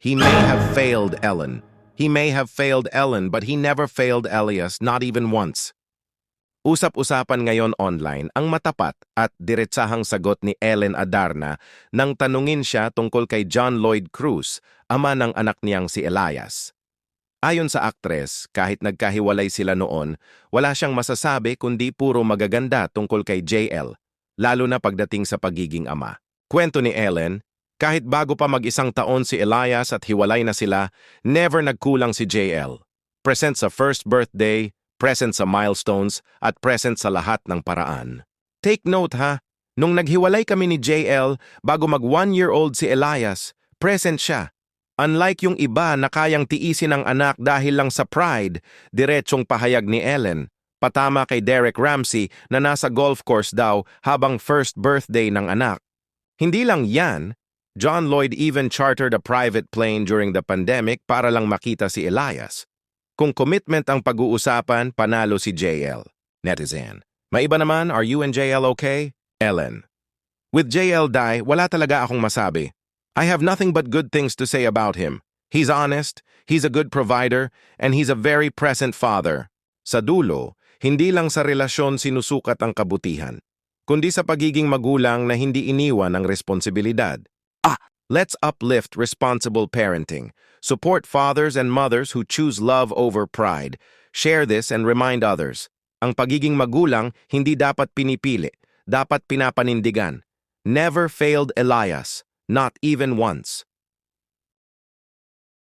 He may have failed Ellen. He may have failed Ellen, but he never failed Elias, not even once. Usap-usapan ngayon online ang matapat at diretsahang sagot ni Ellen Adarna nang tanungin siya tungkol kay John Lloyd Cruz, ama ng anak niyang si Elias. Ayon sa aktres, kahit nagkahiwalay sila noon, wala siyang masasabi kundi puro magaganda tungkol kay JL, lalo na pagdating sa pagiging ama. Kwento ni Ellen, kahit bago pa mag-isang taon si Elias at hiwalay na sila, never nagkulang si JL. Present sa first birthday, present sa milestones, at present sa lahat ng paraan. Take note ha, nung naghiwalay kami ni JL, bago mag 1-year-old si Elias, present siya. Unlike yung iba na kayang tiisin ang anak dahil lang sa pride, diretsong pahayag ni Ellen, patama kay Derek Ramsey na nasa golf course daw habang first birthday ng anak. Hindi lang yan, John Lloyd even chartered a private plane during the pandemic para lang makita si Elias. Kung commitment ang pag-uusapan, panalo si JL. Netizen. Maiba naman, are you and JL okay? Ellen. With JL Dai, wala talaga akong masabi. I have nothing but good things to say about him. He's honest, he's a good provider, and he's a very present father. Sa dulo, hindi lang sa relasyon sinusukat ang kabutihan, kundi sa pagiging magulang na hindi iniwan ng responsibilidad. Let's uplift responsible parenting. Support fathers and mothers who choose love over pride. Share this and remind others. Ang pagiging magulang hindi dapat pinipili, dapat pinapanindigan. Never failed Elias, not even once.